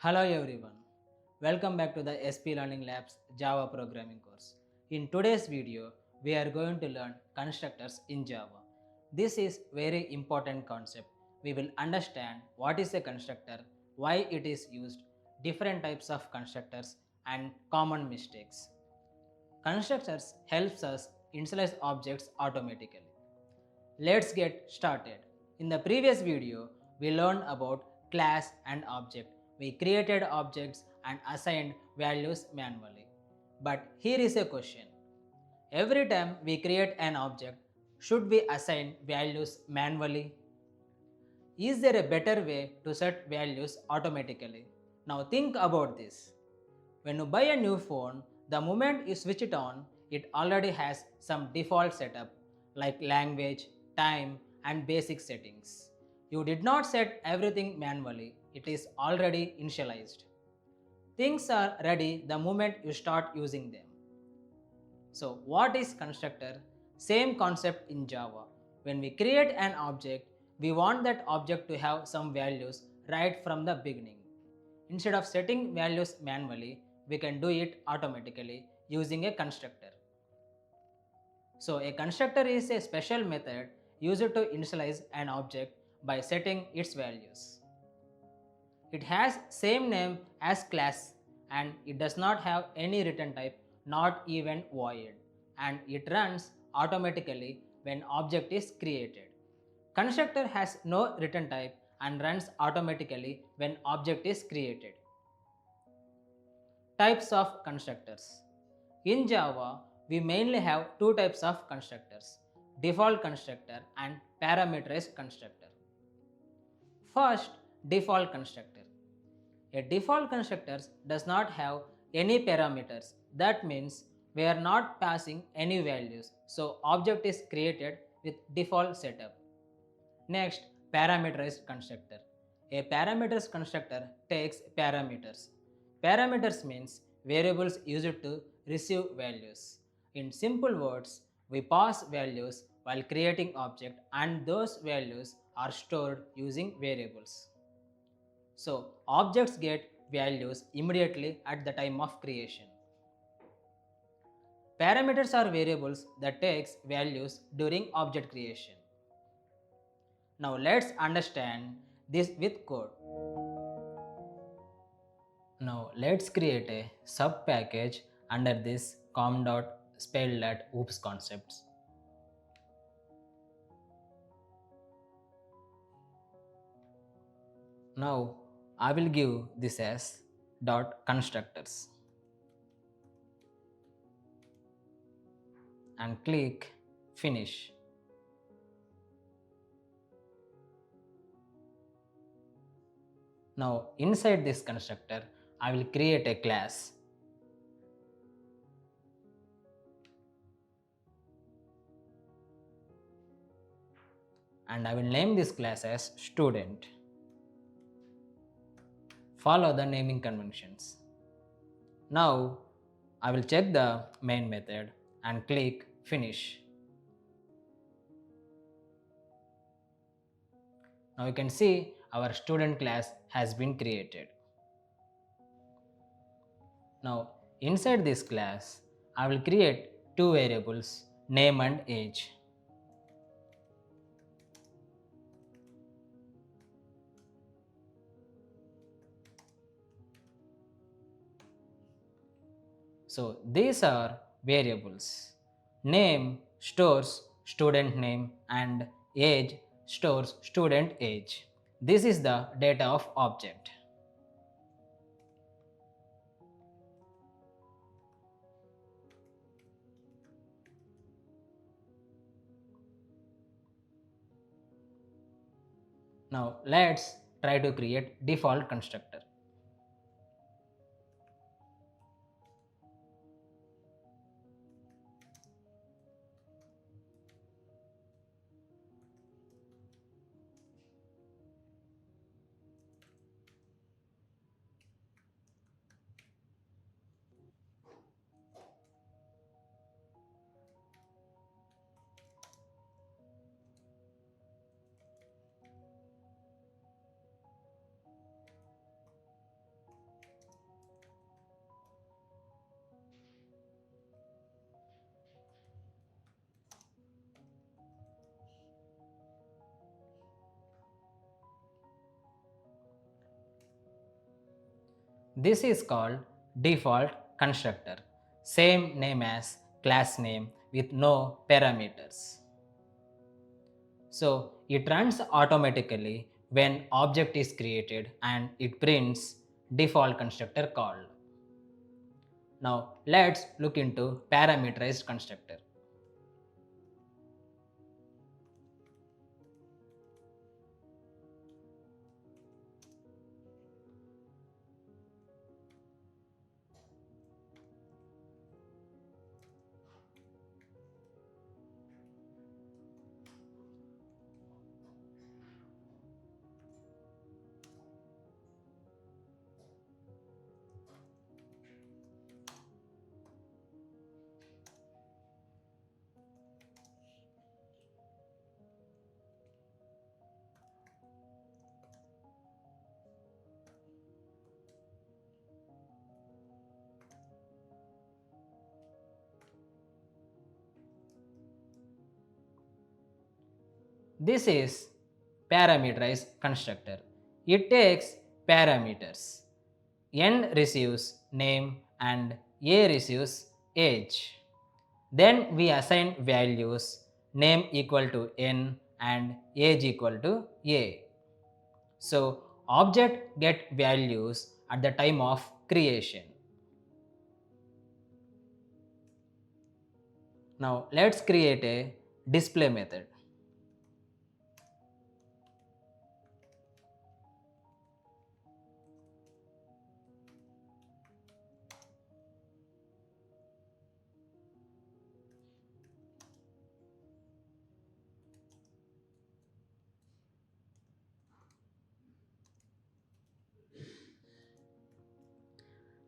Hello everyone. Welcome back to the SP Learning Labs Java programming course. In today's video, we are going to learn constructors in Java. This is very important concept. We will understand what is a constructor, why it is used, different types of constructors and common mistakes. Constructors helps us initialize objects automatically. Let's get started. In the previous video, we learned about class and object. We created objects and assigned values manually. But here is a question. Every time we create an object, should we assign values manually? Is there a better way to set values automatically? Now think about this. When you buy a new phone, the moment you switch it on, it already has some default setup like language, time, and basic settings. You did not set everything manually, it is already initialized. Things are ready the moment you start using them. So, what is constructor? Same concept in Java. When we create an object, we want that object to have some values right from the beginning. Instead of setting values manually, we can do it automatically using a constructor. So a constructor is a special method used to initialize an object by setting its values. It has same name as class and it does not have any return type, not even void, and it runs automatically when object is created. Constructor has no return type and runs automatically when object is created. Types of constructors. In Java, we mainly have two types of constructors, default constructor and parameterized constructor. First, default constructor. A default constructor does not have any parameters. That means we are not passing any values. So object is created with default setup. Next, parameterized constructor. A parameterized constructor takes parameters. Parameters means variables used to receive values. In simple words, we pass values while creating object and those values are stored using variables. So objects get values immediately at the time of creation. Parameters are variables that takes values during object creation. Now let's understand this with code. Now let's create a sub package under this com.spell.oops concepts. Now I will give this as dot constructors and click finish. Now inside this constructor I will create a class. And I will name this class as student. Follow the naming conventions. Now I will check the main method and click finish. Now you can see our student class has been created. Now inside this class I will create two variables, name and age. So these are variables. Name stores student name and age stores student age. This is the data of object. Now let's try to create default constructor. This is called default constructor, same name as class name with no parameters. So it runs automatically when object is created and it prints default constructor called. Now let's look into parameterized constructor. This is parameterized constructor. It takes parameters. N receives name and A receives age. Then we assign values name equal to N and age equal to A. So object get values at the time of creation. Now let's create a display method.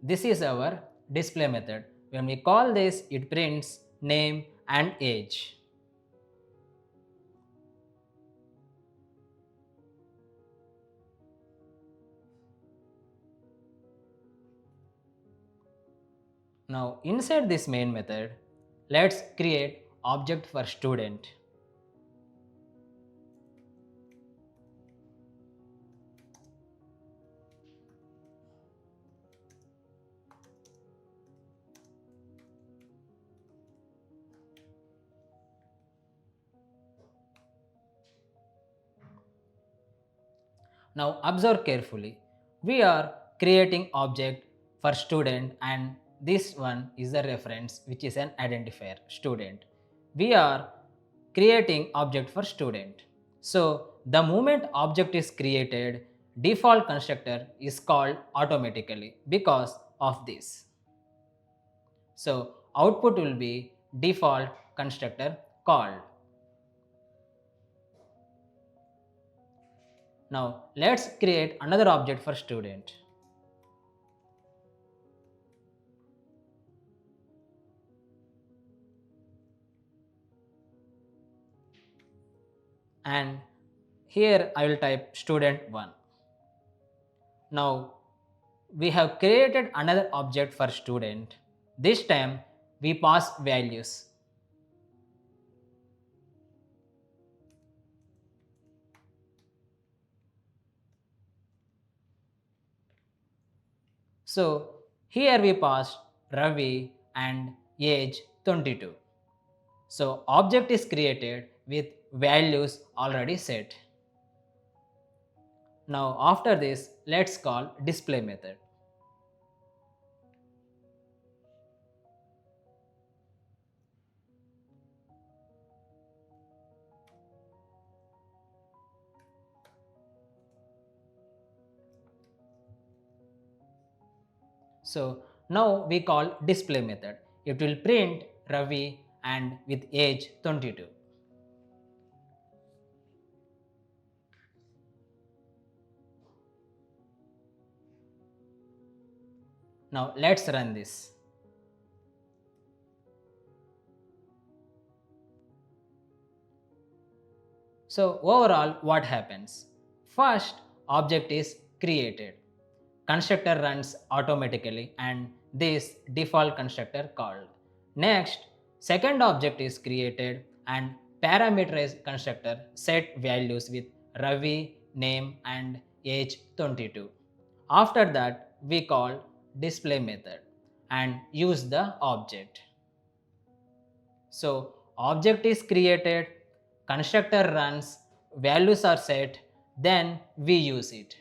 This is our display method. When we call this, it prints name and age. Now inside this main method, let's create object for student. Now observe carefully. We are creating object for student and this one is the reference which is an identifier student. We are creating object for student. So the moment object is created, default constructor is called automatically because of this. So output will be default constructor called. Now let's create another object for student. And here I will type student 1. Now we have created another object for student. This time we pass values. So here we pass Ravi and age 22. So object is created with values already set. Now after this, let's call display method. So now we call display method. It will print Ravi and with age 22. Now let's run this. So overall what happens? First object is created. Constructor runs automatically and this default constructor called. Next, second object is created and parameterized constructor set values with Ravi, name and age 22. After that, we call display method and use the object. So object is created, constructor runs, values are set, then we use it.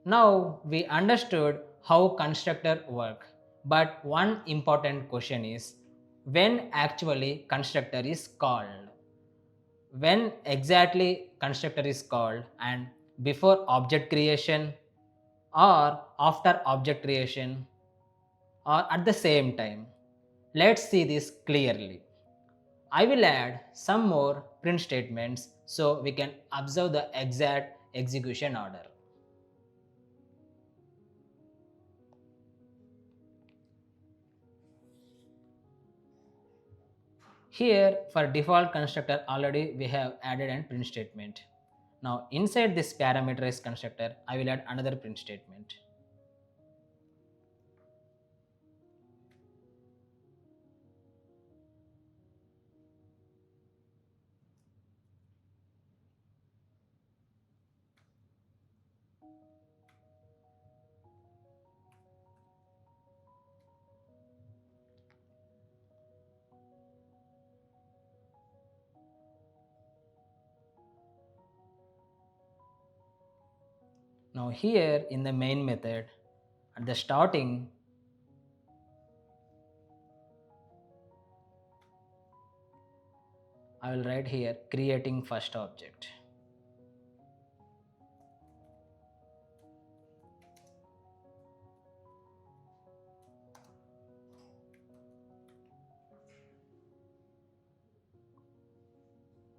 Now we understood how constructor work, but one important question is when actually constructor is called. When exactly constructor is called, and before object creation or after object creation or at the same time. Let's see this clearly. I will add some more print statements so we can observe the exact execution order. Here for default constructor already we have added an print statement. Now inside this parameterized constructor I will add another print statement. Now here in the main method at the starting I will write here creating first object.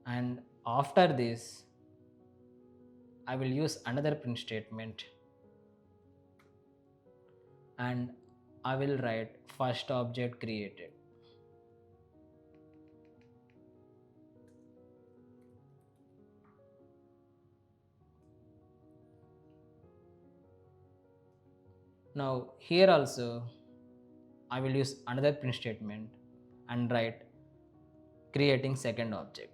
And after this I will use another print statement and I will write first object created. Now here also I will use another print statement and write creating second object.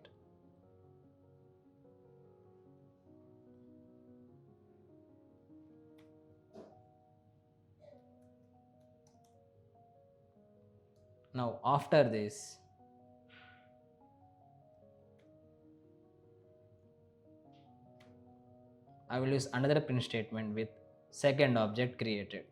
Now after this I will use another print statement with second object created.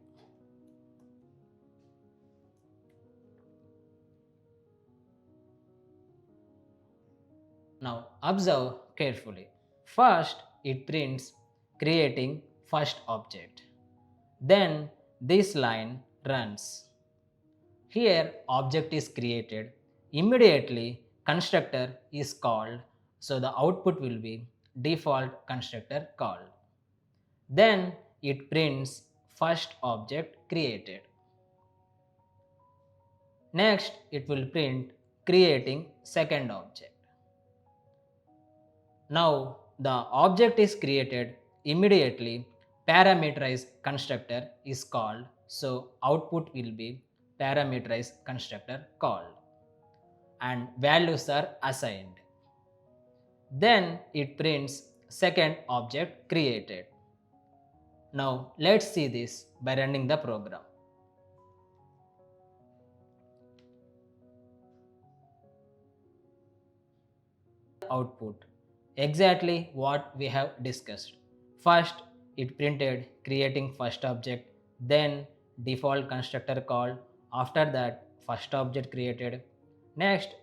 Now observe carefully. First it prints creating first object. Then this line runs. Here object is created. Immediately constructor is called. So the output will be default constructor called. Then it prints first object created. Next it will print creating second object. Now the object is created, immediately parameterized constructor is called, so output will be parameterized constructor called and values are assigned. Then it prints second object created. Now let's see this by running the program. Output exactly what we have discussed. First it printed creating first object, then default constructor called, after that first object created, next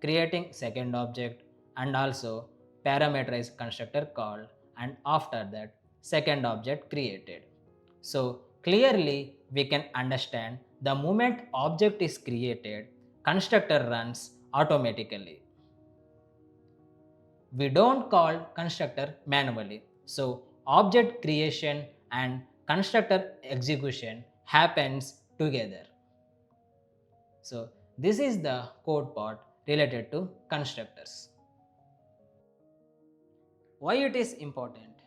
creating second object and also parameterized constructor called, and after that second object created. So clearly we can understand the moment object is created, constructor runs automatically. We don't call constructor manually. So object creation and constructor execution happens together. So this is the code part related to constructors. Why it is important?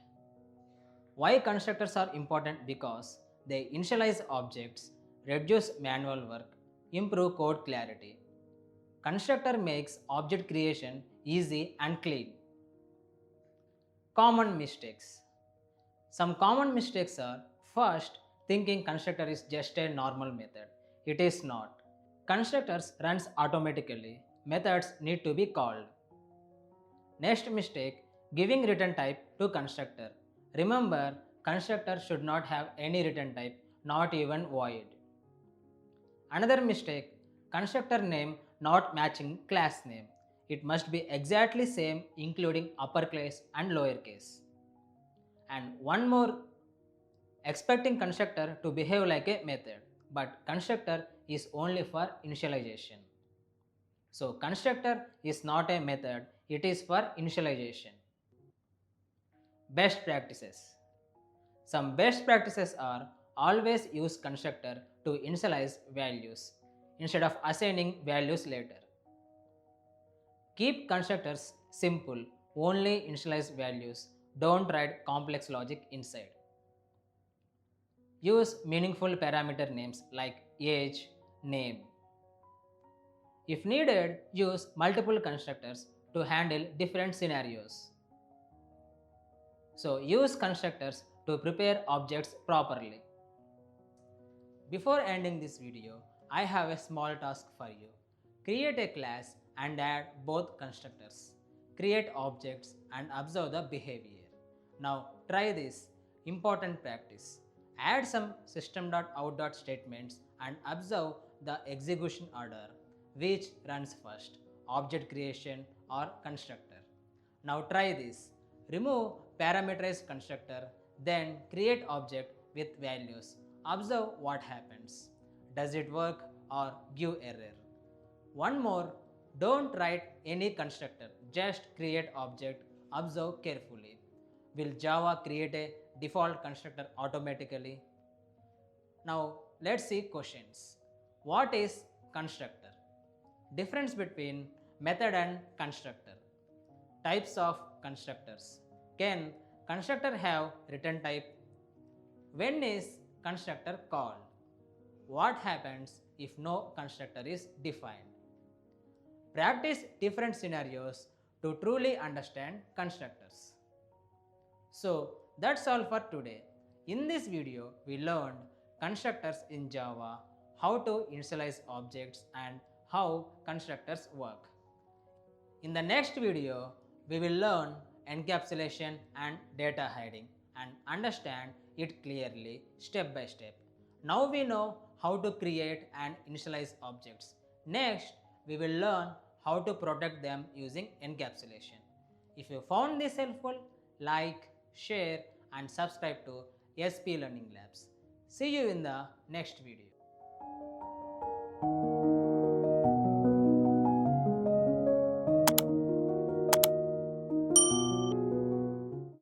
Why constructors are important? Because they initialize objects, reduce manual work, improve code clarity. Constructor makes object creation easy and clean. Common mistakes. Some common mistakes are first thinking constructor is just a normal method. It is not. Constructors runs automatically. Methods need to be called. Next mistake, giving return type to constructor. Remember, constructor should not have any return type, not even void. Another mistake, constructor name not matching class name. It must be exactly same including uppercase and lowercase. And one more, expecting constructor to behave like a method, but constructor is only for initialization. So constructor is not a method, it is for initialization. Best practices. Some best practices are always use constructor to initialize values instead of assigning values later. Keep constructors simple, only initialize values, don't write complex logic inside. Use meaningful parameter names like age, name. If needed, use multiple constructors to handle different scenarios. So use constructors to prepare objects properly. Before ending this video, I have a small task for you. Create a class and add both constructors. Create objects and observe the behavior. Now try this important practice. Add some system.out statements and observe the execution order, which runs first, object creation or constructor. Now try this. Remove parameterized constructor, then create object with values. Observe what happens. Does it work or give error? One more, don't write any constructor, just create object, observe carefully. Will Java create a default constructor automatically? Now let's see questions. What is constructor? Difference between method and constructor. Types of constructors. Can constructor have return type? When is constructor called? What happens if no constructor is defined? Practice different scenarios to truly understand constructors. So that's all for today. In this video, we learned constructors in Java, how to initialize objects and how constructors work. In the next video, we will learn encapsulation and data hiding and understand it clearly step by step. Now we know how to create and initialize objects. Next, we will learn how to protect them using encapsulation. If you found this helpful, like, share and subscribe to SP Learning Labs. See you in the next video.